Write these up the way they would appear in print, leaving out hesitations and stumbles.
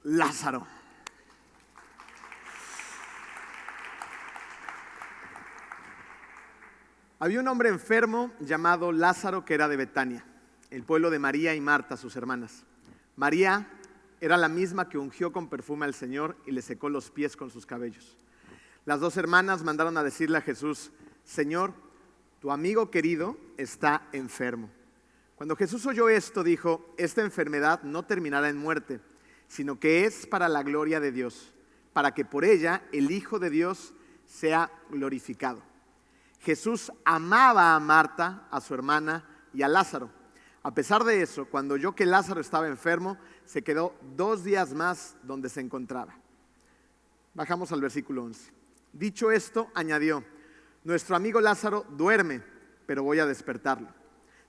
Lázaro. Había un hombre enfermo llamado Lázaro que era de Betania, el pueblo de María y Marta, sus hermanas. María era la misma que ungió con perfume al Señor y le secó los pies con sus cabellos. Las dos hermanas mandaron a decirle a Jesús: Señor, tu amigo querido está enfermo. Cuando Jesús oyó esto, dijo: esta enfermedad no terminará en muerte, sino que es para la gloria de Dios, para que por ella el Hijo de Dios sea glorificado. Jesús amaba a Marta, a su hermana y a Lázaro. A pesar de eso, cuando oyó que Lázaro estaba enfermo, se quedó 2 días más donde se encontraba. Bajamos al versículo 11. Dicho esto, añadió: nuestro amigo Lázaro duerme, pero voy a despertarlo.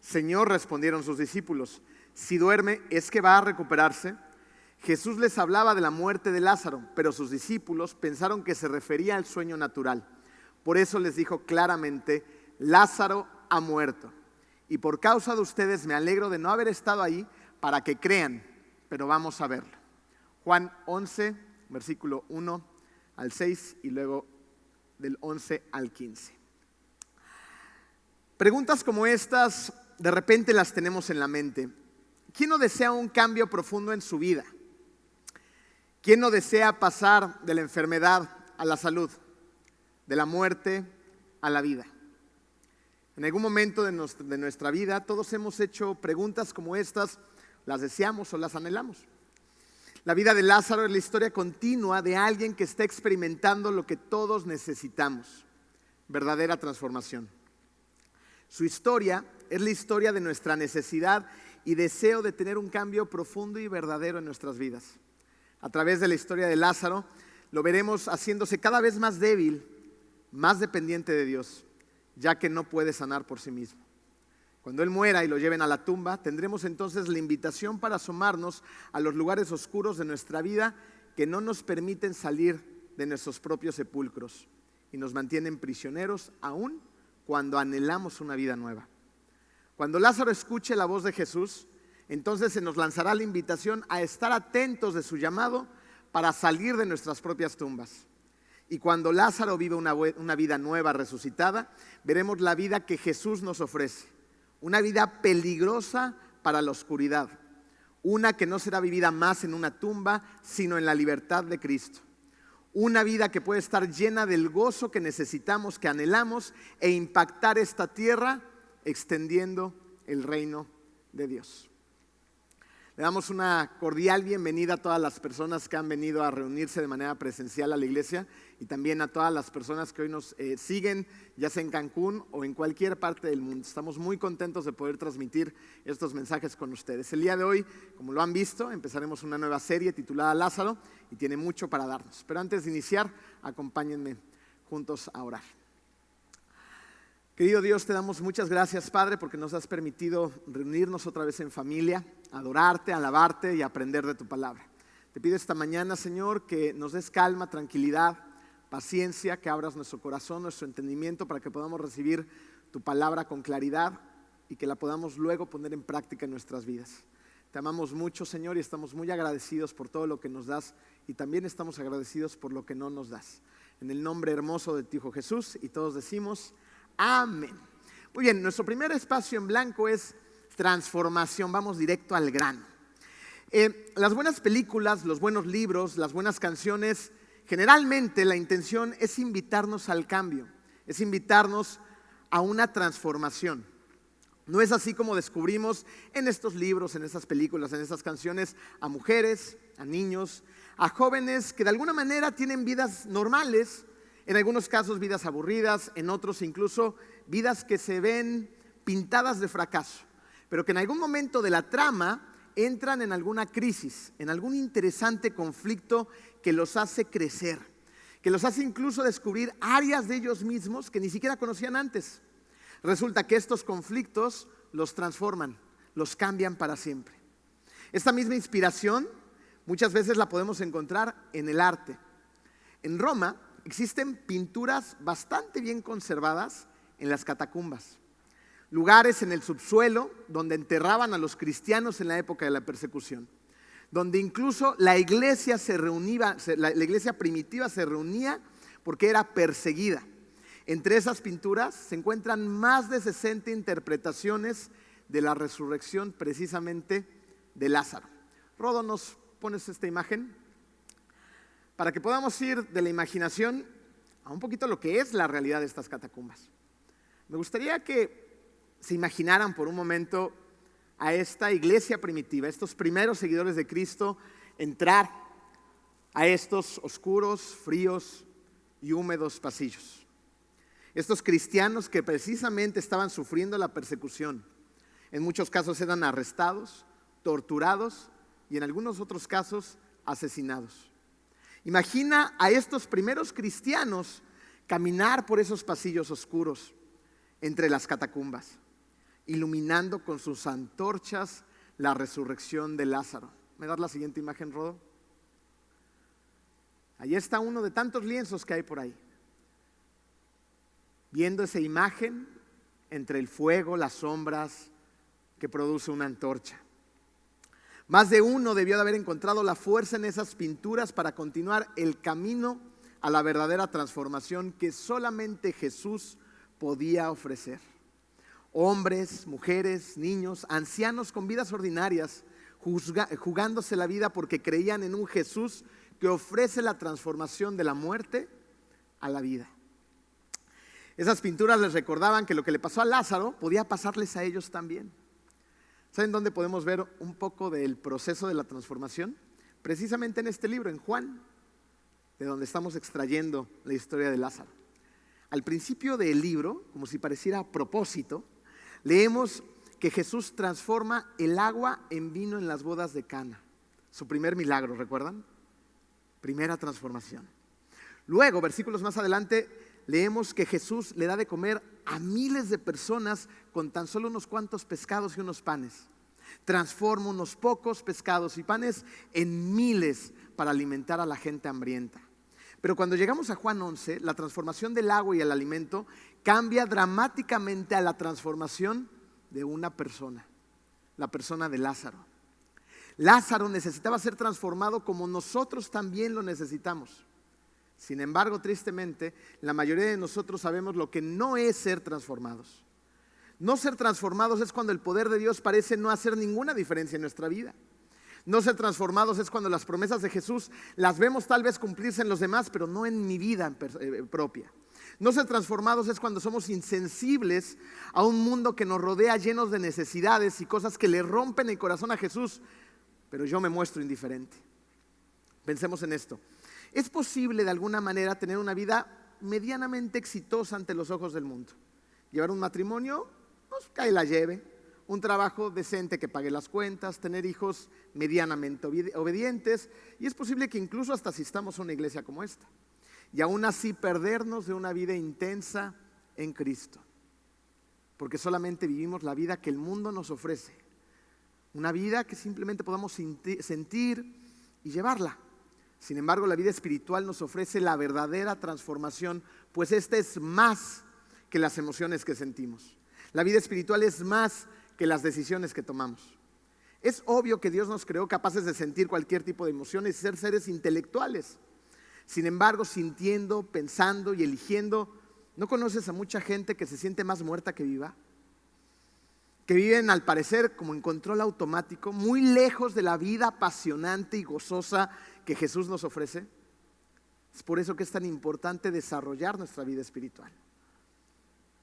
Señor, respondieron sus discípulos, si duerme, ¿es que va a recuperarse? Jesús les hablaba de la muerte de Lázaro, pero sus discípulos pensaron que se refería al sueño natural. Por eso les dijo claramente: Lázaro ha muerto, y por causa de ustedes me alegro de no haber estado ahí para que crean, pero vamos a verlo. Juan 11, versículo 1 al 6 y luego del 11 al 15. Preguntas como estas de repente las tenemos en la mente. ¿Quién no desea un cambio profundo en su vida? ¿Quién no desea pasar de la enfermedad a la salud, de la muerte a la vida? En algún momento de nuestra vida todos hemos hecho preguntas como estas, las deseamos o las anhelamos. La vida de Lázaro es la historia continua de alguien que está experimentando lo que todos necesitamos: verdadera transformación. Su historia es la historia de nuestra necesidad y deseo de tener un cambio profundo y verdadero en nuestras vidas. A través de la historia de Lázaro lo veremos haciéndose cada vez más débil, más dependiente de Dios, ya que no puede sanar por sí mismo. Cuando Él muera y lo lleven a la tumba, tendremos entonces la invitación para asomarnos a los lugares oscuros de nuestra vida que no nos permiten salir de nuestros propios sepulcros y nos mantienen prisioneros aún cuando anhelamos una vida nueva. Cuando Lázaro escuche la voz de Jesús, entonces se nos lanzará la invitación a estar atentos de su llamado para salir de nuestras propias tumbas. Y cuando Lázaro vive una vida nueva, resucitada, veremos la vida que Jesús nos ofrece. Una vida peligrosa para la oscuridad. Una que no será vivida más en una tumba, sino en la libertad de Cristo. Una vida que puede estar llena del gozo que necesitamos, que anhelamos, e impactar esta tierra extendiendo el reino de Dios. Le damos una cordial bienvenida a todas las personas que han venido a reunirse de manera presencial a la iglesia y también a todas las personas que hoy nos siguen, ya sea en Cancún o en cualquier parte del mundo. Estamos muy contentos de poder transmitir estos mensajes con ustedes. El día de hoy, como lo han visto, empezaremos una nueva serie titulada Lázaro y tiene mucho para darnos. Pero antes de iniciar, acompáñenme juntos a orar. Querido Dios, te damos muchas gracias, Padre, porque nos has permitido reunirnos otra vez en familia, adorarte, alabarte y aprender de tu palabra. Te pido esta mañana, Señor, que nos des calma, tranquilidad, paciencia, que abras nuestro corazón, nuestro entendimiento para que podamos recibir tu palabra con claridad y que la podamos luego poner en práctica en nuestras vidas. Te amamos mucho, Señor, y estamos muy agradecidos por todo lo que nos das y también estamos agradecidos por lo que no nos das. En el nombre hermoso de tu Hijo Jesús, y todos decimos amén. Muy bien, nuestro primer espacio en blanco es transformación. Vamos directo al grano. Las buenas películas, los buenos libros, las buenas canciones, generalmente la intención es invitarnos al cambio, es invitarnos a una transformación. No es así como descubrimos en estos libros, en estas películas, en estas canciones a mujeres, a niños, a jóvenes que de alguna manera tienen vidas normales, en algunos casos vidas aburridas, en otros incluso vidas que se ven pintadas de fracaso, pero que en algún momento de la trama entran en alguna crisis, en algún interesante conflicto que los hace crecer, que los hace incluso descubrir áreas de ellos mismos que ni siquiera conocían antes. Resulta que estos conflictos los transforman, los cambian para siempre. Esta misma inspiración muchas veces la podemos encontrar en el arte. En Roma existen pinturas bastante bien conservadas en las catacumbas, lugares en el subsuelo donde enterraban a los cristianos en la época de la persecución, donde incluso la iglesia la iglesia primitiva se reunía porque era perseguida. Entre esas pinturas se encuentran más de 60 interpretaciones de la resurrección precisamente de Lázaro. Rodo, ¿nos pones esta imagen? Para que podamos ir de la imaginación a un poquito lo que es la realidad de estas catacumbas. Me gustaría que se imaginaran por un momento a esta iglesia primitiva, estos primeros seguidores de Cristo, entrar a estos oscuros, fríos y húmedos pasillos. Estos cristianos que precisamente estaban sufriendo la persecución, en muchos casos eran arrestados, torturados y en algunos otros casos asesinados. Imagina a estos primeros cristianos caminar por esos pasillos oscuros entre las catacumbas, iluminando con sus antorchas la resurrección de Lázaro. ¿Me das la siguiente imagen, Rodo? Allí está uno de tantos lienzos que hay por ahí, viendo esa imagen entre el fuego, las sombras que produce una antorcha. Más de uno debió de haber encontrado la fuerza en esas pinturas para continuar el camino a la verdadera transformación que solamente Jesús podía ofrecer. Hombres, mujeres, niños, ancianos con vidas ordinarias, jugándose la vida porque creían en un Jesús que ofrece la transformación de la muerte a la vida. Esas pinturas les recordaban que lo que le pasó a Lázaro podía pasarles a ellos también. ¿Saben dónde podemos ver un poco del proceso de la transformación? Precisamente en este libro, en Juan, de donde estamos extrayendo la historia de Lázaro. Al principio del libro, como si pareciera a propósito, leemos que Jesús transforma el agua en vino en las bodas de Cana. Su primer milagro, ¿recuerdan? Primera transformación. Luego, versículos más adelante, leemos que Jesús le da de comer a miles de personas con tan solo unos cuantos pescados y unos panes. Transforma unos pocos pescados y panes en miles para alimentar a la gente hambrienta. Pero cuando llegamos a Juan 11, la transformación del agua y el alimento cambia dramáticamente a la transformación de una persona, la persona de Lázaro. Lázaro necesitaba ser transformado como nosotros también lo necesitamos. Sin embargo, tristemente, la mayoría de nosotros sabemos lo que no es ser transformados. No ser transformados es cuando el poder de Dios parece no hacer ninguna diferencia en nuestra vida. No ser transformados es cuando las promesas de Jesús las vemos tal vez cumplirse en los demás, pero no en mi vida propia. No ser transformados es cuando somos insensibles a un mundo que nos rodea llenos de necesidades y cosas que le rompen el corazón a Jesús, pero yo me muestro indiferente. Pensemos en esto. ¿Es posible de alguna manera tener una vida medianamente exitosa ante los ojos del mundo? Llevar un matrimonio, pues cae la lleve. Un trabajo decente que pague las cuentas, tener hijos medianamente obedientes, y es posible que incluso hasta asistamos a una iglesia como esta, y aún así perdernos de una vida intensa en Cristo, porque solamente vivimos la vida que el mundo nos ofrece, una vida que simplemente podamos sentir y llevarla. Sin embargo, la vida espiritual nos ofrece la verdadera transformación, pues esta es más que las emociones que sentimos. La vida espiritual es más que las decisiones que tomamos. Es obvio que Dios nos creó capaces de sentir cualquier tipo de emociones y ser seres intelectuales. Sin embargo, sintiendo, pensando y eligiendo, ¿no conoces a mucha gente que se siente más muerta que viva? Que viven, al parecer, como en control automático, muy lejos de la vida apasionante y gozosa que Jesús nos ofrece. Es por eso que es tan importante desarrollar nuestra vida espiritual.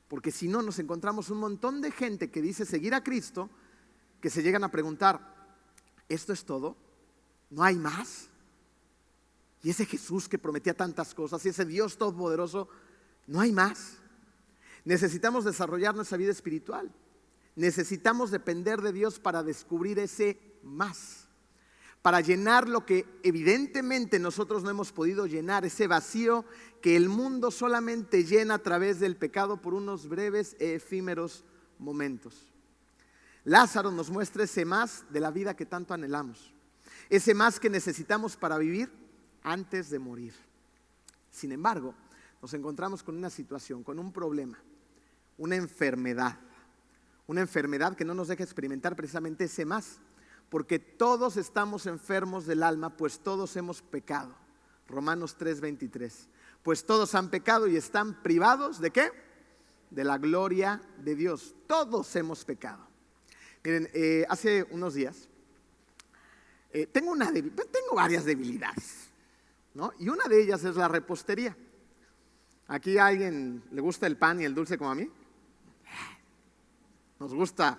Porque si no, nos encontramos un montón de gente que dice seguir a Cristo, que se llegan a preguntar, ¿esto es todo? ¿No hay más? Y ese Jesús que prometía tantas cosas, y ese Dios todopoderoso, ¿no hay más? Necesitamos desarrollar nuestra vida espiritual. Necesitamos depender de Dios para descubrir ese más, para llenar lo que evidentemente nosotros no hemos podido llenar, ese vacío que el mundo solamente llena a través del pecado por unos breves e efímeros momentos. Lázaro nos muestra ese más de la vida que tanto anhelamos, ese más que necesitamos para vivir antes de morir. Sin embargo, nos encontramos con una situación, con un problema, una enfermedad que no nos deja experimentar precisamente ese más, porque todos estamos enfermos del alma, pues todos hemos pecado. Romanos 3:23. Pues todos han pecado y están privados ¿de qué? De la gloria de Dios. Todos hemos pecado. Miren, hace unos días tengo varias debilidades, ¿no? Y una de ellas es la repostería. ¿Aquí a alguien le gusta el pan y el dulce como a mí? Nos gusta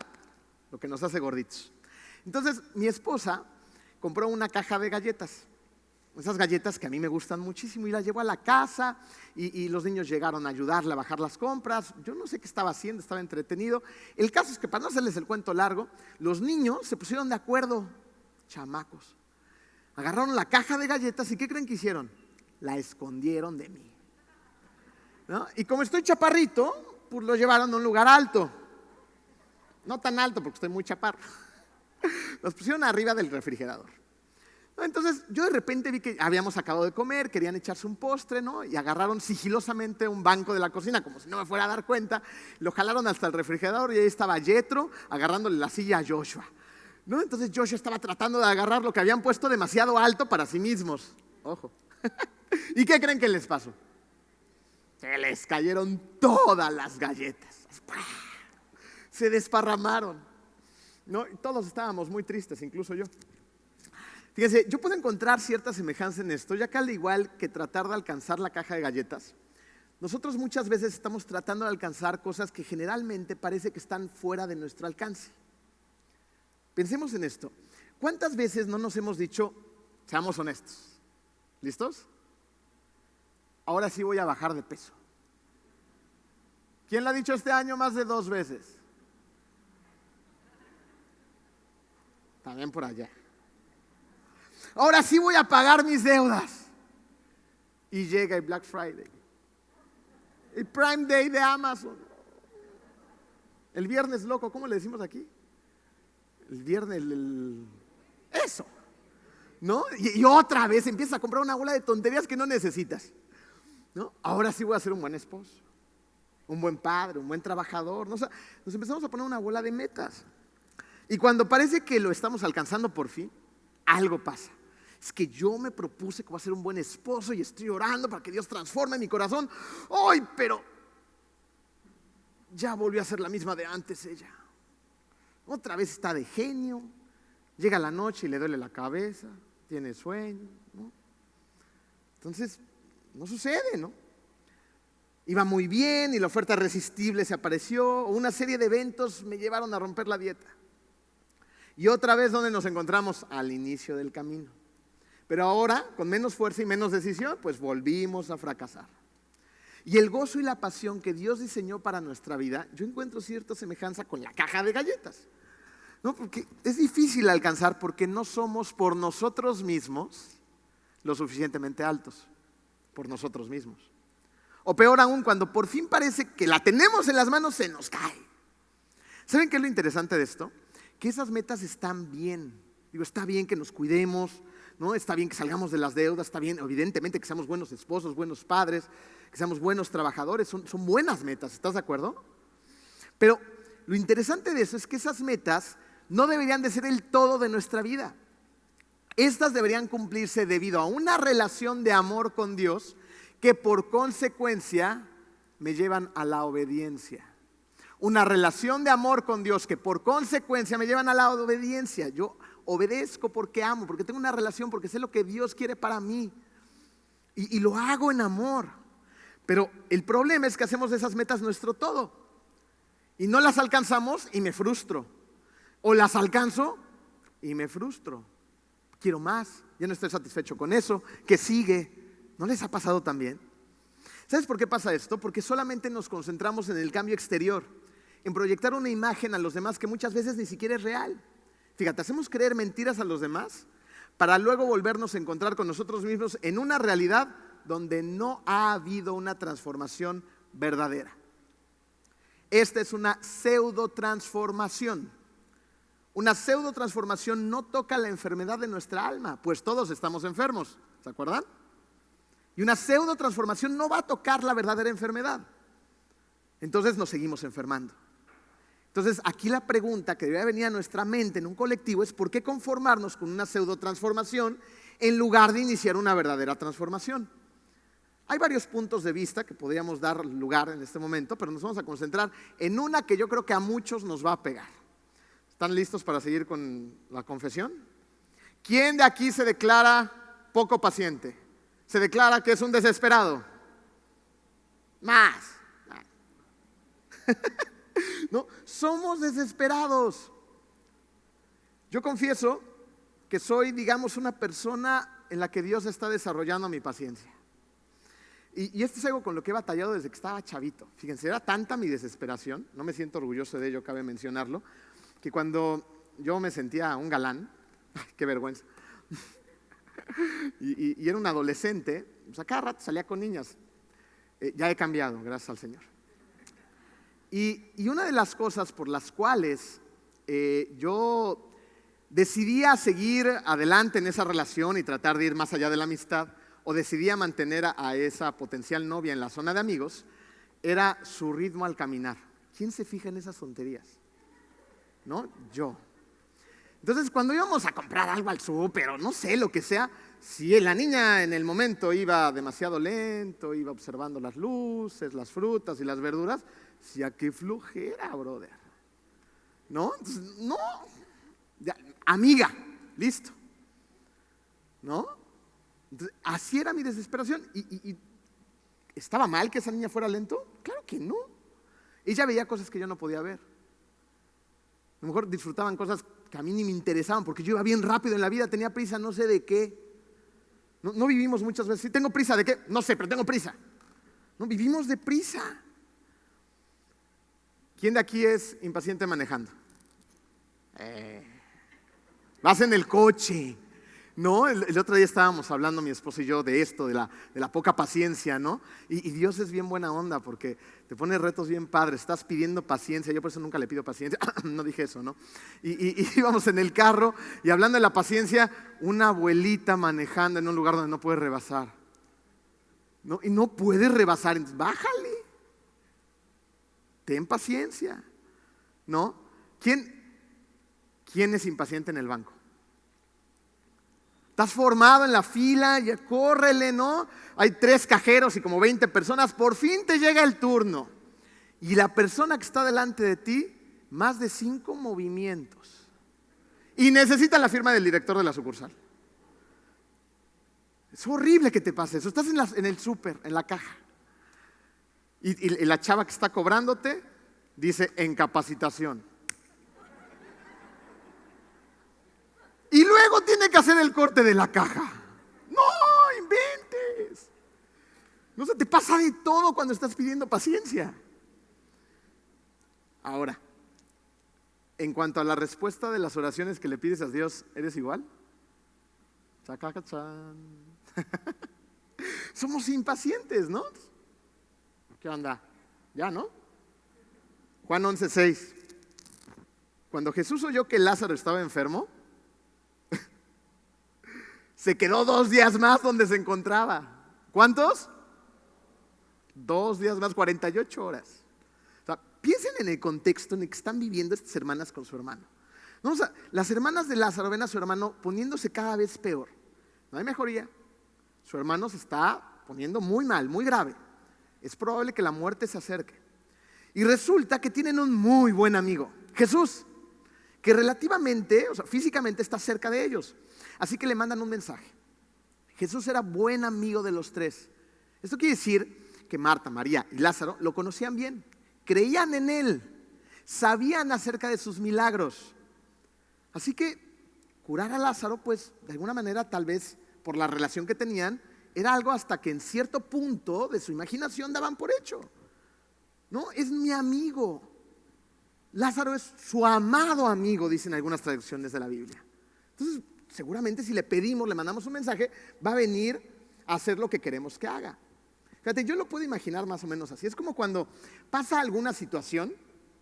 lo que nos hace gorditos. Entonces mi esposa compró una caja de galletas, esas galletas que a mí me gustan muchísimo, y las llevó a la casa y los niños llegaron a ayudarle a bajar las compras. Yo no sé qué estaba haciendo, estaba entretenido. El caso es que, para no hacerles el cuento largo, los niños se pusieron de acuerdo, chamacos. Agarraron la caja de galletas y ¿qué creen que hicieron? La escondieron de mí, ¿no? Y como estoy chaparrito, pues lo llevaron a un lugar alto. No tan alto porque estoy muy chaparro. Los pusieron arriba del refrigerador. Entonces yo de repente vi que habíamos acabado de comer, querían echarse un postre, ¿no? Y agarraron sigilosamente un banco de la cocina, como si no me fuera a dar cuenta. Lo jalaron hasta el refrigerador y ahí estaba Jethro agarrándole la silla a Joshua, ¿no? Entonces Joshua estaba tratando de agarrar lo que habían puesto demasiado alto para sí mismos. Ojo. ¿Y qué creen que les pasó? Se les cayeron todas las galletas. Se desparramaron, ¿no? Y todos estábamos muy tristes, incluso yo. Fíjense, yo puedo encontrar cierta semejanza en esto, ya que al igual que tratar de alcanzar la caja de galletas, nosotros muchas veces estamos tratando de alcanzar cosas que generalmente parece que están fuera de nuestro alcance. Pensemos en esto. ¿Cuántas veces no nos hemos dicho, seamos honestos, ¿listos? Ahora sí voy a bajar de peso? ¿Quién lo ha dicho este año más de 2 veces? También por allá. Ahora sí voy a pagar mis deudas. Y llega el Black Friday, el Prime Day de Amazon, el viernes loco, ¿cómo le decimos aquí? El viernes, eso, ¿no? Y otra vez empiezas a comprar una bola de tonterías que no necesitas, ¿no? Ahora sí voy a ser un buen esposo, un buen padre, un buen trabajador, ¿no? O sea, nos empezamos a poner una bola de metas. Y cuando parece que lo estamos alcanzando por fin, algo pasa. Es que yo me propuse que voy a ser un buen esposo y estoy orando para que Dios transforme mi corazón. ¡Ay, pero ya volvió a ser la misma de antes ella! Otra vez está de genio. Llega la noche y le duele la cabeza, tiene sueño, ¿no? Entonces, no sucede, ¿no? Iba muy bien y la oferta irresistible se apareció. Una serie de eventos me llevaron a romper la dieta. Y otra vez, ¿dónde nos encontramos? Al inicio del camino. Pero ahora, con menos fuerza y menos decisión, pues volvimos a fracasar. Y el gozo y la pasión que Dios diseñó para nuestra vida, yo encuentro cierta semejanza con la caja de galletas, ¿no? Porque es difícil alcanzar porque no somos por nosotros mismos lo suficientemente altos, por nosotros mismos. O peor aún, cuando por fin parece que la tenemos en las manos, se nos cae. ¿Saben qué es lo interesante de esto? Que esas metas están bien. Digo, está bien que nos cuidemos, ¿no? Está bien que salgamos de las deudas, está bien, evidentemente, que seamos buenos esposos, buenos padres, que seamos buenos trabajadores, son buenas metas, ¿estás de acuerdo? Pero lo interesante de eso es que esas metas no deberían de ser el todo de nuestra vida. Estas deberían cumplirse debido a una relación de amor con Dios que por consecuencia me llevan a la obediencia. Una relación de amor con Dios que por consecuencia me llevan a la obediencia. Yo obedezco porque amo, porque tengo una relación, porque sé lo que Dios quiere para mí. Y lo hago en amor. Pero el problema es que hacemos de esas metas nuestro todo. Y no las alcanzamos y me frustro. O las alcanzo y me frustro. Quiero más, ya no estoy satisfecho con eso. ¿Qué sigue? ¿No les ha pasado también? ¿Sabes por qué pasa esto? Porque solamente nos concentramos en el cambio exterior, en proyectar una imagen a los demás que muchas veces ni siquiera es real. Fíjate, hacemos creer mentiras a los demás para luego volvernos a encontrar con nosotros mismos en una realidad donde no ha habido una transformación verdadera. Esta es una pseudo transformación. Una pseudo transformación no toca la enfermedad de nuestra alma, pues todos estamos enfermos, ¿se acuerdan? Y una pseudo transformación no va a tocar la verdadera enfermedad. Entonces nos seguimos enfermando. Entonces aquí la pregunta que debería venir a nuestra mente en un colectivo es: ¿por qué conformarnos con una pseudo transformación en lugar de iniciar una verdadera transformación? Hay varios puntos de vista que podríamos dar lugar en este momento, pero nos vamos a concentrar en una que yo creo que a muchos nos va a pegar. ¿Están listos para seguir con la confesión? ¿Quién de aquí se declara poco paciente? ¿Se declara que es un desesperado? Más. No, somos desesperados. Yo confieso que soy, digamos, una persona en la que Dios está desarrollando mi paciencia. Y esto es algo con lo que he batallado desde que estaba chavito. Fíjense, era tanta mi desesperación, no me siento orgulloso de ello, cabe mencionarlo, que cuando yo me sentía un galán, qué vergüenza, y era un adolescente, pues a cada rato salía con niñas. Ya he cambiado, gracias al Señor. Y una de las cosas por las cuales yo decidía seguir adelante en esa relación y tratar de ir más allá de la amistad, o decidía mantener a esa potencial novia en la zona de amigos, era su ritmo al caminar. ¿Quién se fija en esas tonterías? ¿No? Yo. Entonces, cuando íbamos a comprar algo al súper o no sé, lo que sea, si la niña en el momento iba demasiado lento, iba observando las luces, las frutas y las verduras, decía, qué flojera, brother. ¿No? Entonces, no. Ya, amiga, listo. ¿No? Entonces, así era mi desesperación. ¿Y estaba mal que esa niña fuera lento? Claro que no. Ella veía cosas que yo no podía ver. A lo mejor disfrutaban cosas que a mí ni me interesaban, porque yo iba bien rápido en la vida, tenía prisa, no sé de qué. No vivimos muchas veces. ¿Sí tengo prisa de qué? No sé, pero tengo prisa. No, vivimos de prisa. ¿Quién de aquí es impaciente manejando? Vas en el coche. No, el otro día estábamos hablando mi esposo y yo de esto, de la poca paciencia, ¿no? Y Dios es bien buena onda porque te pone retos bien padres, estás pidiendo paciencia, yo por eso nunca le pido paciencia, no dije eso, ¿no? Y íbamos en el carro y hablando de la paciencia, una abuelita manejando en un lugar donde no puede rebasar, ¿no? Y no puede rebasar, entonces bájale, ten paciencia, ¿no? ¿Quién es impaciente en el banco? Estás formado en la fila, ya córrele, ¿no? Hay 3 cajeros y como 20 personas, por fin te llega el turno. Y la persona que está delante de ti, más de 5 movimientos. Y necesita la firma del director de la sucursal. Es horrible que te pase eso. Estás en el súper, en la caja. Y la chava que está cobrándote dice en capacitación. Y luego tiene que hacer el corte de la caja. No, inventes. No se te pasa de todo cuando estás pidiendo paciencia. Ahora, en cuanto a la respuesta de las oraciones que le pides a Dios, ¿eres igual? Chacacachán. Somos impacientes, ¿no? ¿Qué onda? Ya, ¿no? Juan 11:6. Cuando Jesús oyó que Lázaro estaba enfermo, se quedó 2 días más donde se encontraba. ¿Cuántos? 2 días más, 48 horas. O sea, piensen en el contexto en el que están viviendo estas hermanas con su hermano. No, o sea, las hermanas de Lázaro ven a su hermano poniéndose cada vez peor. No hay mejoría. Su hermano se está poniendo muy mal, muy grave. Es probable que la muerte se acerque. Y resulta que tienen un muy buen amigo, Jesús, que relativamente, o sea, físicamente está cerca de ellos. Así que le mandan un mensaje. Jesús era buen amigo de los tres. Esto quiere decir que Marta, María y Lázaro lo conocían bien, creían en él, sabían acerca de sus milagros. Así que curar a Lázaro, pues de alguna manera, tal vez por la relación que tenían, era algo hasta que en cierto punto de su imaginación daban por hecho. No, es mi amigo. Lázaro es su amado amigo, dicen algunas traducciones de la Biblia. Entonces, seguramente si le pedimos, le mandamos un mensaje, va a venir a hacer lo que queremos que haga. Fíjate, yo lo puedo imaginar más o menos así. Es como cuando pasa alguna situación,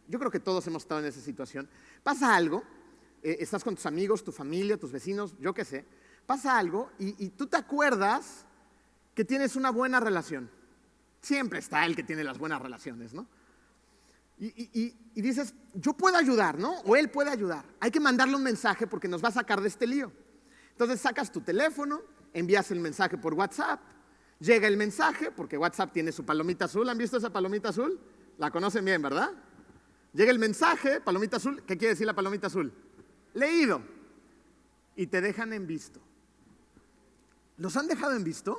yo creo que todos hemos estado en esa situación, pasa algo, estás con tus amigos, tu familia, tus vecinos, yo qué sé, pasa algo y tú te acuerdas que tienes una buena relación. Siempre está el que tiene las buenas relaciones, ¿no? Y dices, yo puedo ayudar, ¿no? O él puede ayudar. Hay que mandarle un mensaje porque nos va a sacar de este lío. Entonces sacas tu teléfono, envías el mensaje por WhatsApp, llega el mensaje, porque WhatsApp tiene su palomita azul. ¿Han visto esa palomita azul? La conocen bien, ¿verdad? Llega el mensaje, palomita azul. ¿Qué quiere decir la palomita azul? Leído. Y te dejan en visto. ¿Los han dejado en visto?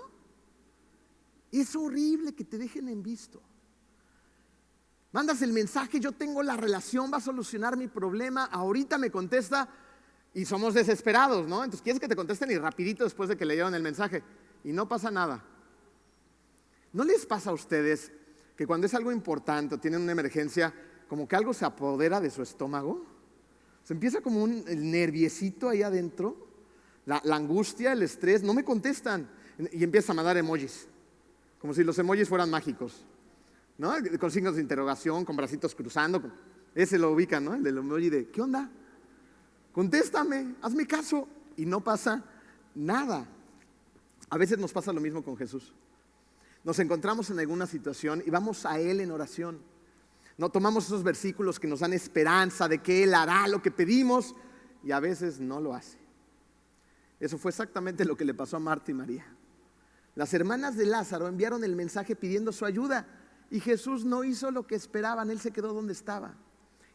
Es horrible que te dejen en visto. Mandas el mensaje, yo tengo la relación, va a solucionar mi problema, ahorita me contesta y somos desesperados, ¿no? Entonces quieres que te contesten y rapidito después de que leyeron el mensaje y no pasa nada. ¿No les pasa a ustedes que cuando es algo importante o tienen una emergencia, como que algo se apodera de su estómago? Se empieza como el nerviecito ahí adentro, la angustia, el estrés, no me contestan y empieza a mandar emojis, como si los emojis fueran mágicos, ¿no? Con signos de interrogación, con bracitos cruzando. Ese lo ubican, ¿no? El del emoji de, ¿qué onda? Contéstame, hazme caso. Y no pasa nada. A veces nos pasa lo mismo con Jesús. Nos encontramos en alguna situación y vamos a Él en oración. No tomamos esos versículos que nos dan esperanza de que Él hará lo que pedimos y a veces no lo hace. Eso fue exactamente lo que le pasó a Marta y María. Las hermanas de Lázaro enviaron el mensaje pidiendo su ayuda y Jesús no hizo lo que esperaban, Él se quedó donde estaba.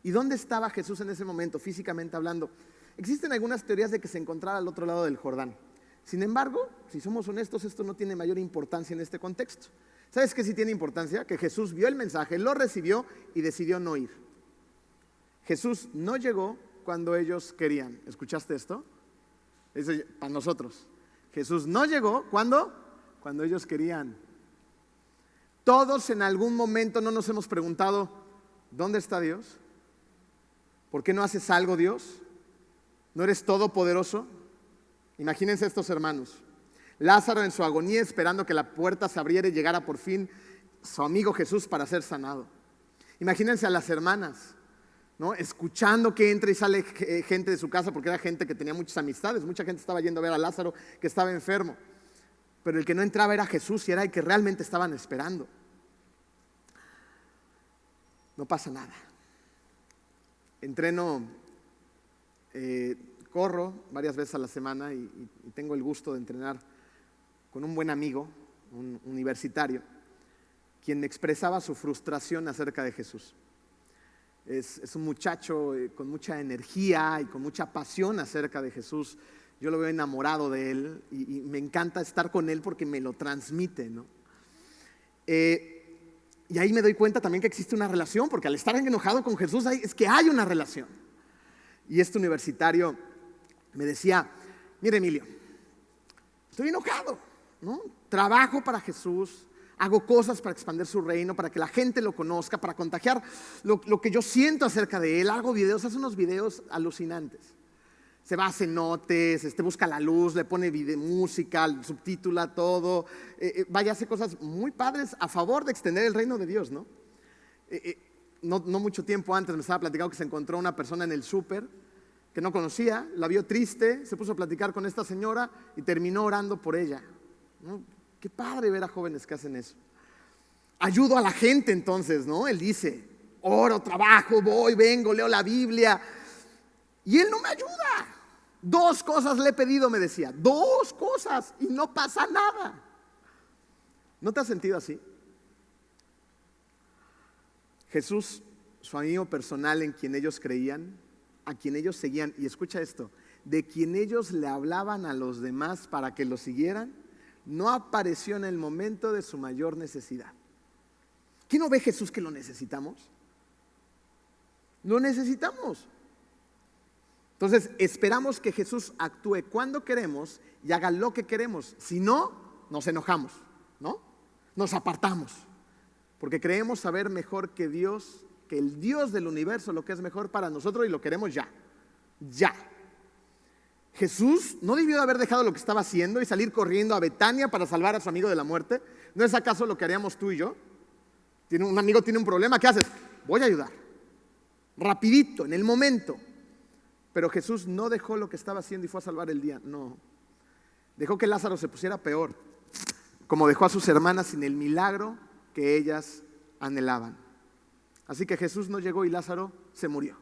¿Y dónde estaba Jesús en ese momento, físicamente hablando? Existen algunas teorías de que se encontraba al otro lado del Jordán. Sin embargo, si somos honestos, esto no tiene mayor importancia en este contexto. ¿Sabes qué sí tiene importancia? Que Jesús vio el mensaje, lo recibió y decidió no ir. Jesús no llegó cuando ellos querían. ¿Escuchaste esto? Eso para nosotros. Jesús no llegó cuando ellos querían. Todos en algún momento no nos hemos preguntado, ¿dónde está Dios? ¿Por qué no haces algo, Dios? ¿No eres todopoderoso? Imagínense estos hermanos. Lázaro en su agonía esperando que la puerta se abriera y llegara por fin su amigo Jesús para ser sanado. Imagínense a las hermanas, ¿no? Escuchando que entra y sale gente de su casa, porque era gente que tenía muchas amistades. Mucha gente estaba yendo a ver a Lázaro que estaba enfermo. Pero el que no entraba era Jesús y era el que realmente estaban esperando. No pasa nada. Entreno, corro varias veces a la semana y tengo el gusto de entrenar con un buen amigo, un universitario, quien me expresaba su frustración acerca de Jesús. Es un muchacho con mucha energía y con mucha pasión acerca de Jesús. Yo lo veo enamorado de él y me encanta estar con él porque me lo transmite, ¿no? Y ahí me doy cuenta también que existe una relación, porque al estar enojado con Jesús es que hay una relación. Y este universitario me decía, mire Emilio, estoy enojado, ¿no? Trabajo para Jesús, hago cosas para expandir su reino, para que la gente lo conozca, para contagiar lo que yo siento acerca de él. Hago videos, hace unos videos alucinantes. Se va a cenotes, busca la luz, le pone música, subtitula todo. Vaya, hace cosas muy padres a favor de extender el reino de Dios, ¿no? No mucho tiempo antes me estaba platicando que se encontró una persona en el súper que no conocía, la vio triste, se puso a platicar con esta señora y terminó orando por ella, ¿no? Qué padre ver a jóvenes que hacen eso. Ayudo a la gente entonces, ¿no? Él dice, oro, trabajo, voy, vengo, leo la Biblia. Y Él no me ayuda. 2 cosas le he pedido, me decía. 2 cosas y no pasa nada. ¿No te has sentido así? Jesús, su amigo personal en quien ellos creían, a quien ellos seguían, y escucha esto, de quien ellos le hablaban a los demás para que lo siguieran, no apareció en el momento de su mayor necesidad. ¿Quién no ve Jesús que lo necesitamos? Lo necesitamos. Entonces esperamos que Jesús actúe cuando queremos y haga lo que queremos. Si no, nos enojamos, ¿no? Nos apartamos, porque creemos saber mejor que Dios, que el Dios del universo, lo que es mejor para nosotros, y lo queremos ya. Jesús no debió de haber dejado lo que estaba haciendo y salir corriendo a Betania para salvar a su amigo de la muerte. ¿No es acaso lo que haríamos tú y yo? Un amigo tiene un problema, ¿qué haces? Voy a ayudar, rapidito, en el momento. Pero Jesús no dejó lo que estaba haciendo y fue a salvar el día. No, dejó que Lázaro se pusiera peor, como dejó a sus hermanas sin el milagro que ellas anhelaban. Así que Jesús no llegó y Lázaro se murió.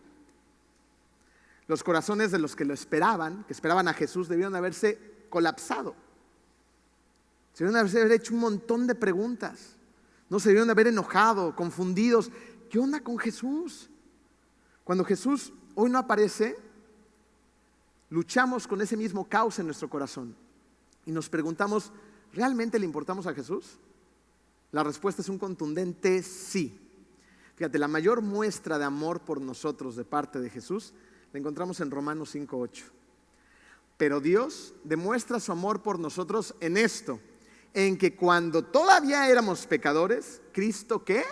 Los corazones de los que lo esperaban, que esperaban a Jesús, debieron haberse colapsado. Se debieron haber hecho un montón de preguntas. No se debieron haber enojado, confundidos. ¿Qué onda con Jesús? Cuando Jesús hoy no aparece, luchamos con ese mismo caos en nuestro corazón y nos preguntamos, ¿realmente le importamos a Jesús? La respuesta es un contundente sí. Fíjate, la mayor muestra de amor por nosotros de parte de Jesús la encontramos en Romanos 5:8. Pero Dios demuestra su amor por nosotros en esto, en que cuando todavía éramos pecadores, Cristo, ¿qué?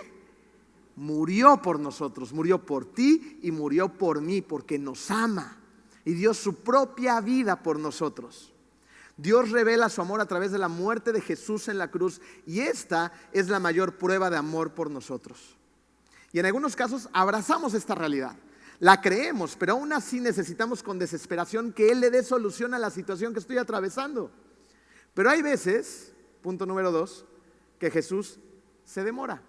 Murió por nosotros, murió por ti y murió por mí, porque nos ama y dio su propia vida por nosotros. Dios revela su amor a través de la muerte de Jesús en la cruz, y esta es la mayor prueba de amor por nosotros. Y en algunos casos abrazamos esta realidad, la creemos, pero aún así necesitamos con desesperación que Él le dé solución a la situación que estoy atravesando. Pero hay veces, punto número 2, que Jesús se demora.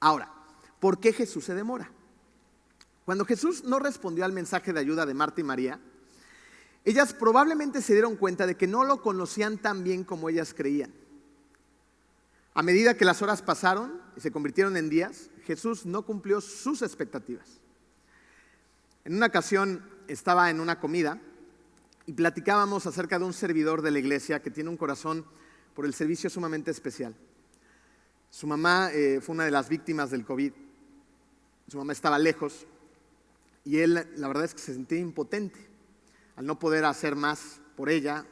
Ahora, ¿por qué Jesús se demora? Cuando Jesús no respondió al mensaje de ayuda de Marta y María, ellas probablemente se dieron cuenta de que no lo conocían tan bien como ellas creían. A medida que las horas pasaron y se convirtieron en días, Jesús no cumplió sus expectativas. En una ocasión estaba en una comida y platicábamos acerca de un servidor de la iglesia que tiene un corazón por el servicio sumamente especial. Su mamá fue una de las víctimas del COVID. Su mamá estaba lejos y él, la verdad es que se sentía impotente al no poder hacer más por ella,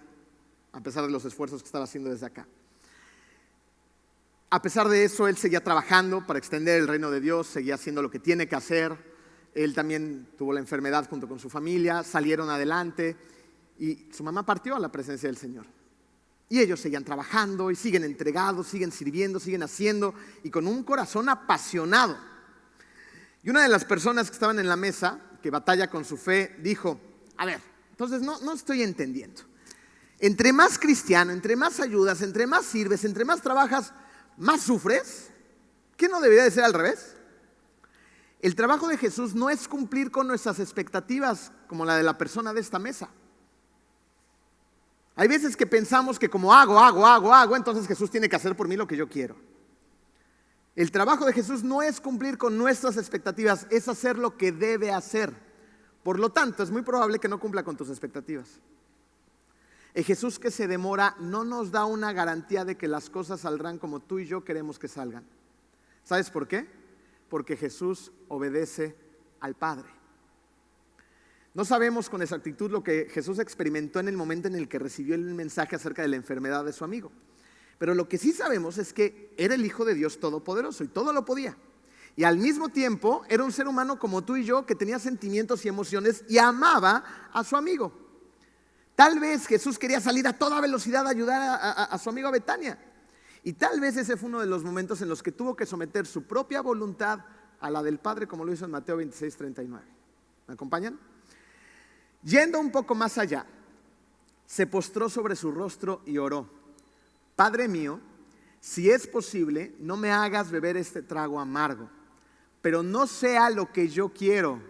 a pesar de los esfuerzos que estaba haciendo desde acá. A pesar de eso, él seguía trabajando para extender el reino de Dios, seguía haciendo lo que tiene que hacer. Él también tuvo la enfermedad junto con su familia, salieron adelante y su mamá partió a la presencia del Señor. Y ellos seguían trabajando y siguen entregados, siguen sirviendo, siguen haciendo y con un corazón apasionado. Y una de las personas que estaban en la mesa, que batalla con su fe, dijo, a ver, entonces no estoy entendiendo. Entre más cristiano, entre más ayudas, entre más sirves, entre más trabajas, ¿más sufres? ¿Qué no debería de ser al revés? El trabajo de Jesús no es cumplir con nuestras expectativas como la de la persona de esta mesa. Hay veces que pensamos que como hago, entonces Jesús tiene que hacer por mí lo que yo quiero. El trabajo de Jesús no es cumplir con nuestras expectativas, es hacer lo que debe hacer. Por lo tanto, es muy probable que no cumpla con tus expectativas. El Jesús que se demora no nos da una garantía de que las cosas saldrán como tú y yo queremos que salgan. ¿Sabes por qué? Porque Jesús obedece al Padre. No sabemos con exactitud lo que Jesús experimentó en el momento en el que recibió el mensaje acerca de la enfermedad de su amigo. Pero lo que sí sabemos es que era el Hijo de Dios Todopoderoso y todo lo podía. Y al mismo tiempo era un ser humano como tú y yo que tenía sentimientos y emociones y amaba a su amigo. Tal vez Jesús quería salir a toda velocidad a ayudar a su amigo a Betania. Y tal vez ese fue uno de los momentos en los que tuvo que someter su propia voluntad a la del Padre, como lo hizo en Mateo 26:39. ¿Me acompañan? Yendo un poco más allá, se postró sobre su rostro y oró: Padre mío, si es posible, no me hagas beber este trago amargo, pero no sea lo que yo quiero.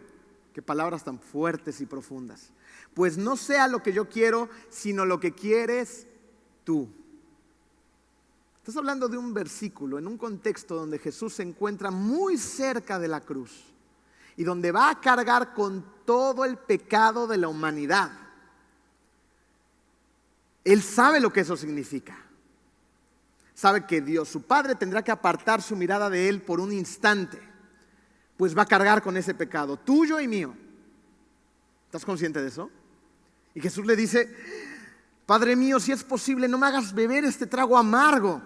Qué palabras tan fuertes y profundas. Pues no sea lo que yo quiero, sino lo que quieres tú. Estás hablando de un versículo en un contexto donde Jesús se encuentra muy cerca de la cruz y donde va a cargar con todo el pecado de la humanidad. Él sabe lo que eso significa. Sabe que Dios, su Padre, tendrá que apartar su mirada de él por un instante, pues va a cargar con ese pecado, tuyo y mío. ¿Estás consciente de eso? Y Jesús le dice: Padre mío, si es posible, no me hagas beber este trago amargo,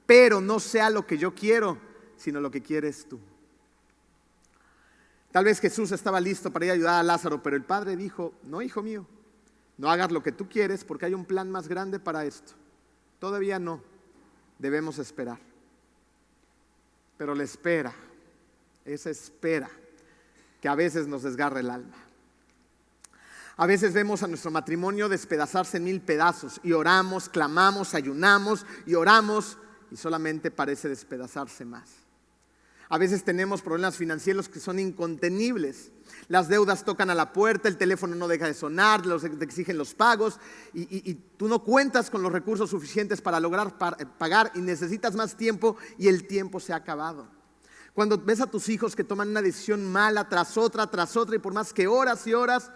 pero no sea lo que yo quiero, sino lo que quieres tú. Tal vez Jesús estaba listo para ir a ayudar a Lázaro, pero el Padre dijo: no, hijo mío, no hagas lo que tú quieres, porque hay un plan más grande para esto. Todavía no, debemos esperar. Pero la espera, esa espera que a veces nos desgarra el alma. A veces vemos a nuestro matrimonio despedazarse en 1000 pedazos y oramos, clamamos, ayunamos y oramos y solamente parece despedazarse más. A veces tenemos problemas financieros que son incontenibles. Las deudas tocan a la puerta, el teléfono no deja de sonar, te exigen los pagos y tú no cuentas con los recursos suficientes para lograr pagar y necesitas más tiempo y el tiempo se ha acabado. Cuando ves a tus hijos que toman una decisión mala tras otra y por más que horas y horas,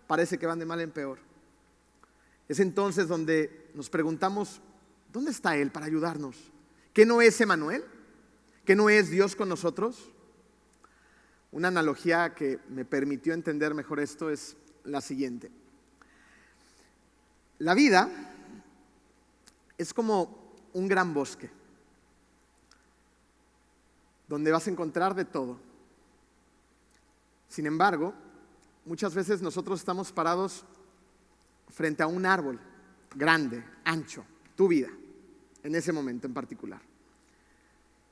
parece que van de mal en peor. Es entonces donde nos preguntamos: ¿dónde está Él para ayudarnos? ¿Qué no es Emmanuel? ¿Qué no es Dios con nosotros? Una analogía que me permitió entender mejor esto es la siguiente. La vida es como un gran bosque donde vas a encontrar de todo. Sin embargo, muchas veces nosotros estamos parados frente a un árbol grande, ancho, tu vida, en ese momento en particular.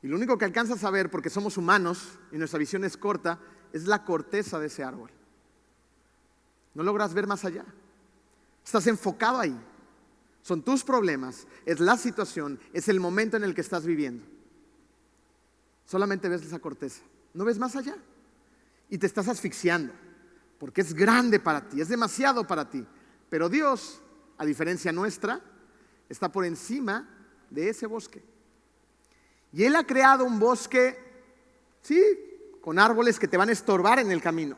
Y lo único que alcanzas a ver, porque somos humanos y nuestra visión es corta, es la corteza de ese árbol. No logras ver más allá. Estás enfocado ahí. Son tus problemas, es la situación, es el momento en el que estás viviendo. Solamente ves esa corteza, no ves más allá. Y te estás asfixiando, porque es grande para ti, es demasiado para ti. Pero Dios, a diferencia nuestra, está por encima de ese bosque. Y Él ha creado un bosque, sí, con árboles que te van a estorbar en el camino.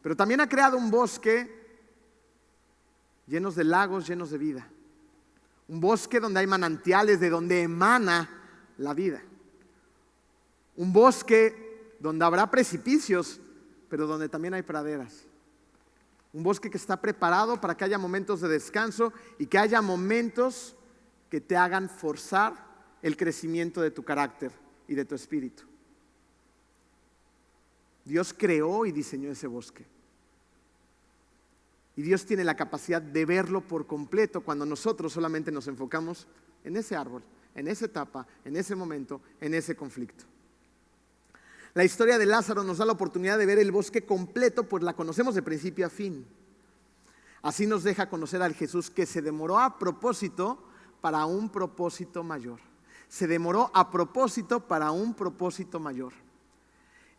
Pero también ha creado un bosque llenos de lagos, llenos de vida. Un bosque donde hay manantiales, de donde emana la vida. Un bosque donde habrá precipicios, pero donde también hay praderas. Un bosque que está preparado para que haya momentos de descanso y que haya momentos que te hagan forzar el crecimiento de tu carácter y de tu espíritu. Dios creó y diseñó ese bosque. Y Dios tiene la capacidad de verlo por completo cuando nosotros solamente nos enfocamos en ese árbol, en esa etapa, en ese momento, en ese conflicto. La historia de Lázaro nos da la oportunidad de ver el bosque completo, pues la conocemos de principio a fin. Así nos deja conocer al Jesús que se demoró a propósito para un propósito mayor. Se demoró a propósito para un propósito mayor.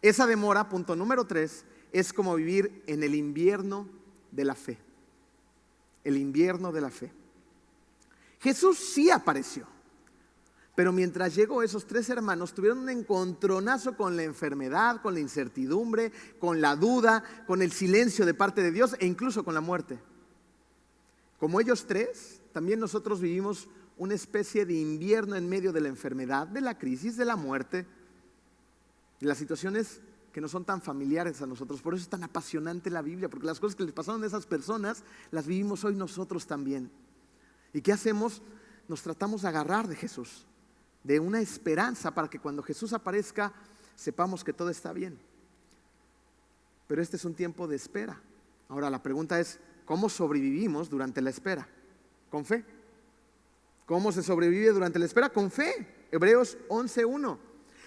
Esa demora, punto número 3, es como vivir en el invierno de la fe. El invierno de la fe. Jesús sí apareció, pero mientras llegó, esos 3 hermanos tuvieron un encontronazo con la enfermedad, con la incertidumbre, con la duda, con el silencio de parte de Dios e incluso con la muerte. Como ellos 3, también nosotros vivimos una especie de invierno en medio de la enfermedad, de la crisis, de la muerte, de las situaciones que no son tan familiares a nosotros. Por eso es tan apasionante la Biblia, porque las cosas que les pasaron a esas personas las vivimos hoy nosotros también. ¿Y qué hacemos? Nos tratamos de agarrar de Jesús, de una esperanza para que cuando Jesús aparezca sepamos que todo está bien. Pero este es un tiempo de espera. Ahora la pregunta es: ¿cómo sobrevivimos durante la espera? Con fe. ¿Cómo se sobrevive durante la espera? Con fe. Hebreos 11:1.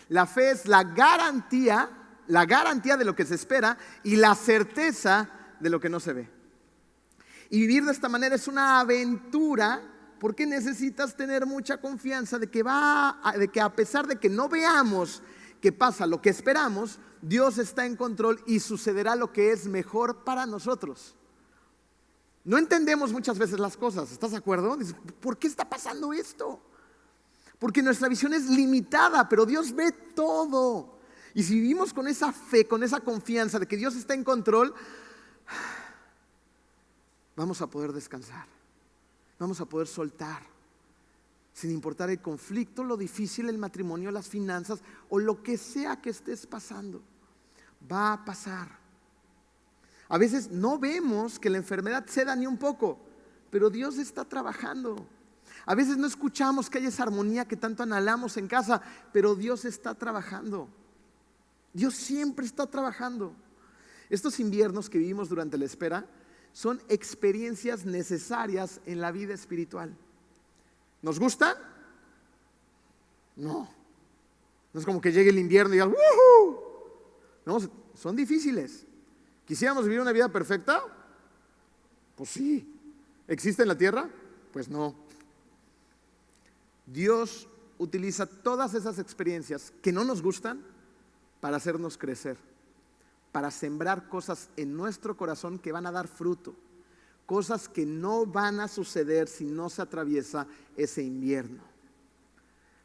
La fe es la garantía de lo que se espera y la certeza de lo que no se ve. Y vivir de esta manera es una aventura, Porque necesitas tener mucha confianza de que a pesar de que no veamos que pasa lo que esperamos, Dios está en control y sucederá lo que es mejor para nosotros. No entendemos muchas veces las cosas, ¿estás de acuerdo? Dices, ¿por qué está pasando esto? Porque nuestra visión es limitada, pero Dios ve todo. Y si vivimos con esa fe, con esa confianza de que Dios está en control, vamos a poder descansar, vamos a poder soltar, sin importar el conflicto, lo difícil, el matrimonio, las finanzas o lo que sea que estés pasando. Va a pasar. A veces no vemos que la enfermedad ceda ni un poco, pero Dios está trabajando. A veces no escuchamos que haya esa armonía que tanto anhelamos en casa, pero Dios está trabajando. Dios siempre está trabajando. Estos inviernos que vivimos durante la espera son experiencias necesarias en la vida espiritual. ¿Nos gustan? No. No es como que llegue el invierno y digas ¡woohoo! No, son difíciles. ¿Quisiéramos vivir una vida perfecta? Pues sí. ¿Existe en la tierra? Pues no. Dios utiliza todas esas experiencias que no nos gustan para hacernos crecer, para sembrar cosas en nuestro corazón que van a dar fruto, cosas que no van a suceder si no se atraviesa ese invierno.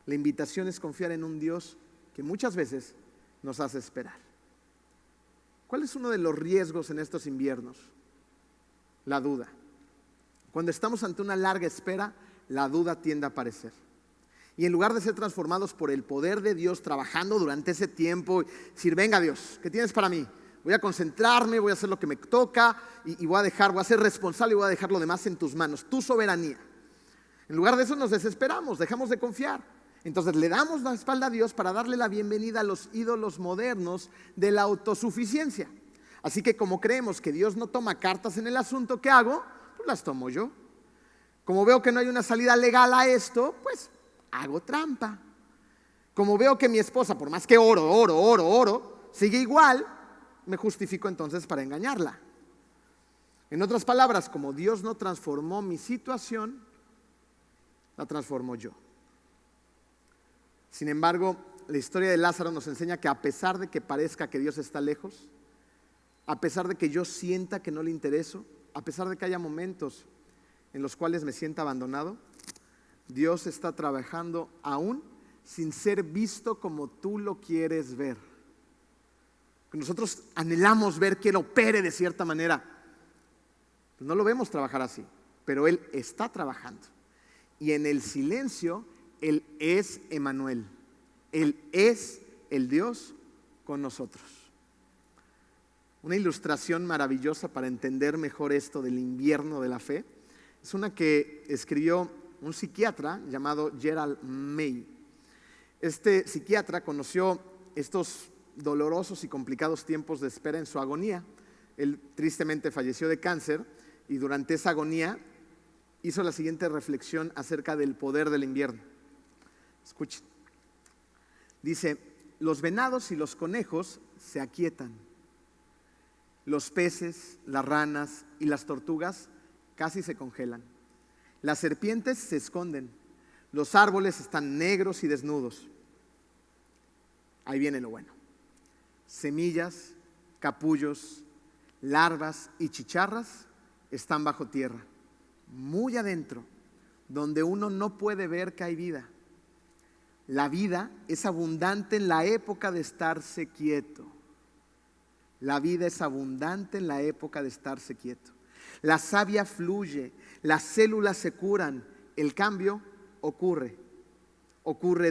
La invitación es confiar en un Dios que muchas veces nos hace esperar. ¿Cuál es uno de los riesgos en estos inviernos? La duda. Cuando estamos ante una larga espera, la duda tiende a aparecer. Y en lugar de ser transformados por el poder de Dios trabajando durante ese tiempo, decir, venga Dios, ¿qué tienes para mí? Voy a concentrarme, voy a hacer lo que me toca y voy a ser responsable y voy a dejar lo demás en tus manos, tu soberanía. En lugar de eso nos desesperamos, dejamos de confiar. Entonces le damos la espalda a Dios para darle la bienvenida a los ídolos modernos de la autosuficiencia. Así que como creemos que Dios no toma cartas en el asunto, ¿qué hago? Pues las tomo yo. Como veo que no hay una salida legal a esto, pues hago trampa. Como veo que mi esposa, por más que oro, sigue igual, me justifico entonces para engañarla. En otras palabras, como Dios no transformó mi situación, la transformo yo. Sin embargo, la historia de Lázaro nos enseña que a pesar de que parezca que Dios está lejos, a pesar de que yo sienta que no le intereso, a pesar de que haya momentos en los cuales me sienta abandonado, Dios está trabajando aún sin ser visto como tú lo quieres ver. Nosotros anhelamos ver que Él opere de cierta manera. No lo vemos trabajar así, pero Él está trabajando. Y en el silencio, Él es Emmanuel. Él es el Dios con nosotros. Una ilustración maravillosa para entender mejor esto del invierno de la fe es una que escribió un psiquiatra llamado Gerald May. Este psiquiatra conoció estos dolorosos y complicados tiempos de espera en su agonía. Él tristemente falleció de cáncer y durante esa agonía hizo la siguiente reflexión acerca del poder del invierno. Escuchen. Dice, los venados y los conejos se aquietan. Los peces, las ranas y las tortugas casi se congelan. Las serpientes se esconden. Los árboles están negros y desnudos. Ahí viene lo bueno. Semillas, capullos, larvas y chicharras están bajo tierra, muy adentro, donde uno no puede ver que hay vida. La vida es abundante en la época de estarse quieto. La vida es abundante en la época de estarse quieto. La savia fluye, las células se curan, el cambio ocurre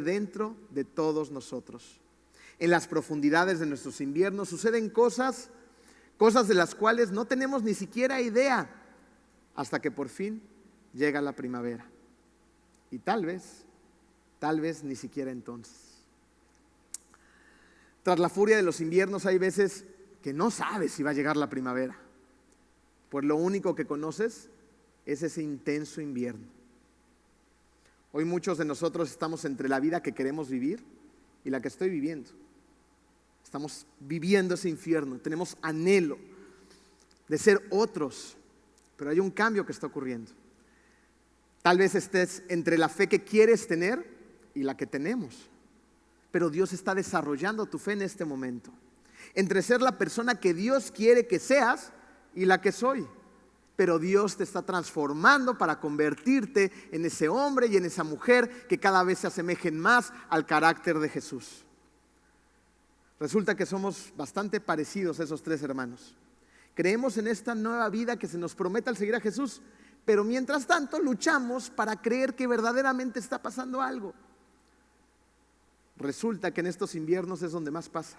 dentro de todos nosotros. En las profundidades de nuestros inviernos suceden cosas de las cuales no tenemos ni siquiera idea hasta que por fin llega la primavera. Y tal vez ni siquiera entonces. Tras la furia de los inviernos hay veces que no sabes si va a llegar la primavera, pues lo único que conoces es ese intenso invierno. Hoy muchos de nosotros estamos entre la vida que queremos vivir y la que estoy viviendo. Estamos viviendo ese infierno, tenemos anhelo de ser otros, pero hay un cambio que está ocurriendo. Tal vez estés entre la fe que quieres tener y la que tenemos. Pero Dios está desarrollando tu fe en este momento. Entre ser la persona que Dios quiere que seas y la que soy. Pero Dios te está transformando para convertirte en ese hombre y en esa mujer que cada vez se asemejen más al carácter de Jesús. Resulta que somos bastante parecidos a esos tres hermanos. Creemos en esta nueva vida que se nos promete al seguir a Jesús, pero mientras tanto luchamos para creer que verdaderamente está pasando algo. Resulta que en estos inviernos es donde más pasa,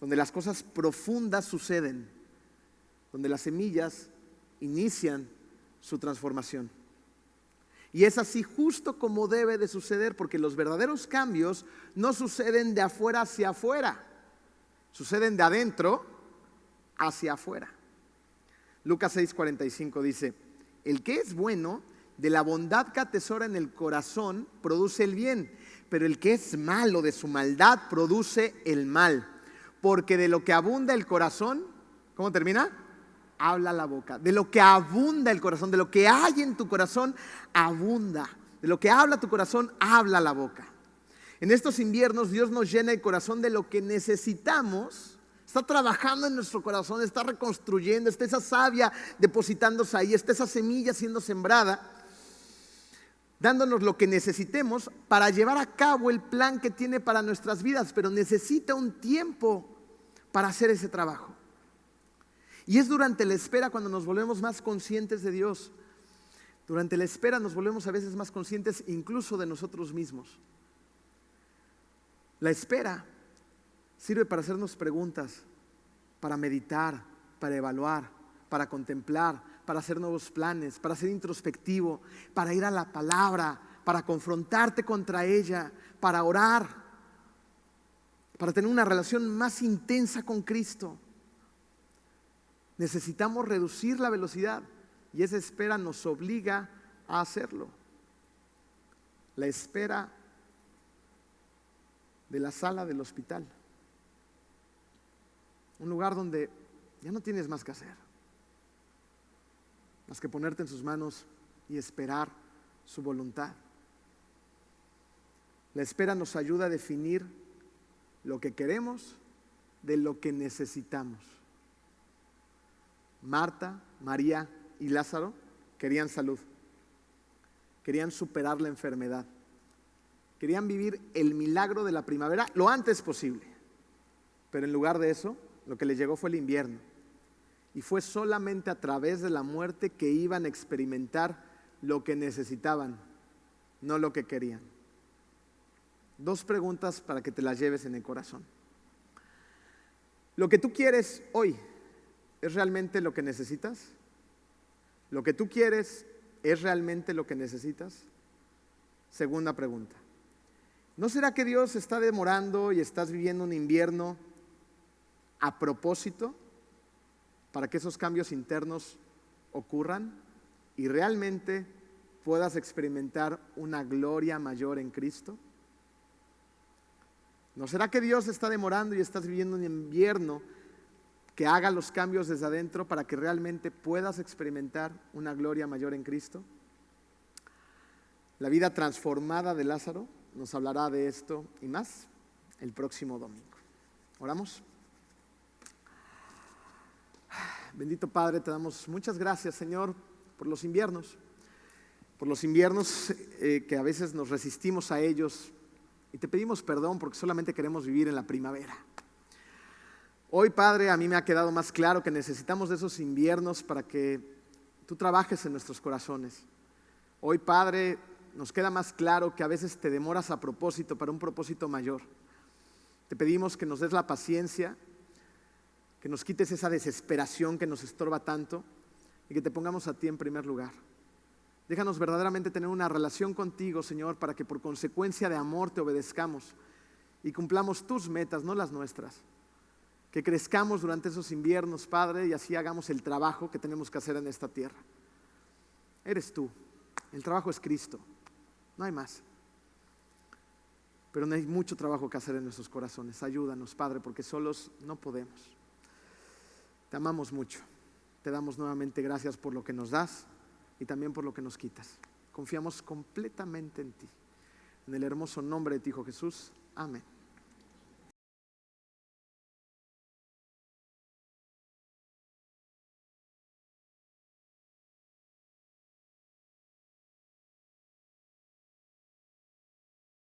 donde las cosas profundas suceden, donde las semillas inician su transformación. Y es así justo como debe de suceder, porque los verdaderos cambios no suceden de afuera hacia afuera, suceden de adentro hacia afuera. Lucas 6:45 dice: el que es bueno, de la bondad que atesora en el corazón, produce el bien, pero el que es malo, de su maldad produce el mal. Porque de lo que abunda el corazón, ¿cómo termina? Habla la boca. De lo que abunda el corazón, de lo que hay en tu corazón, abunda. De lo que habla tu corazón, habla la boca. En estos inviernos Dios nos llena el corazón de lo que necesitamos. Está trabajando en nuestro corazón, está reconstruyendo, está esa savia depositándose ahí, está esa semilla siendo sembrada, dándonos lo que necesitemos para llevar a cabo el plan que tiene para nuestras vidas, pero necesita un tiempo para hacer ese trabajo. Y es durante la espera cuando nos volvemos más conscientes de Dios. Durante la espera nos volvemos a veces más conscientes incluso de nosotros mismos. La espera sirve para hacernos preguntas, para meditar, para evaluar, para contemplar, para hacer nuevos planes, para ser introspectivo, para ir a la palabra, para confrontarte contra ella, para orar, para tener una relación más intensa con Cristo. Necesitamos reducir la velocidad y esa espera nos obliga a hacerlo. La espera de la sala del hospital. Un lugar donde ya no tienes más que hacer, más que ponerte en sus manos y esperar su voluntad. La espera nos ayuda a definir lo que queremos de lo que necesitamos. Marta, María y Lázaro querían salud, querían superar la enfermedad, querían vivir el milagro de la primavera lo antes posible, pero en lugar de eso, lo que les llegó fue el invierno. Y fue solamente a través de la muerte que iban a experimentar lo que necesitaban, no lo que querían. Dos preguntas para que te las lleves en el corazón. ¿Lo que tú quieres hoy es realmente lo que necesitas? ¿Lo que tú quieres es realmente lo que necesitas? Segunda pregunta. ¿No será que Dios está demorando y estás viviendo un invierno a propósito para que esos cambios internos ocurran y realmente puedas experimentar una gloria mayor en Cristo? ¿No será que Dios está demorando y estás viviendo un invierno que haga los cambios desde adentro para que realmente puedas experimentar una gloria mayor en Cristo? La vida transformada de Lázaro nos hablará de esto y más el próximo domingo. ¿Oramos? Bendito Padre, te damos muchas gracias, Señor, por los inviernos que a veces nos resistimos a ellos y te pedimos perdón porque solamente queremos vivir en la primavera. Hoy, Padre, a mí me ha quedado más claro que necesitamos de esos inviernos para que tú trabajes en nuestros corazones. Hoy, Padre, nos queda más claro que a veces te demoras a propósito para un propósito mayor. Te pedimos que nos des la paciencia, que nos quites esa desesperación que nos estorba tanto y que te pongamos a ti en primer lugar. Déjanos verdaderamente tener una relación contigo, Señor, para que por consecuencia de amor te obedezcamos y cumplamos tus metas, no las nuestras. Que crezcamos durante esos inviernos, Padre, y así hagamos el trabajo que tenemos que hacer en esta tierra. Eres tú, el trabajo es Cristo, no hay más. Pero no hay mucho trabajo que hacer en nuestros corazones. Ayúdanos, Padre, porque solos no podemos. Te amamos mucho. Te damos nuevamente gracias por lo que nos das y también por lo que nos quitas. Confiamos completamente en ti. En el hermoso nombre de ti, Hijo Jesús. Amén.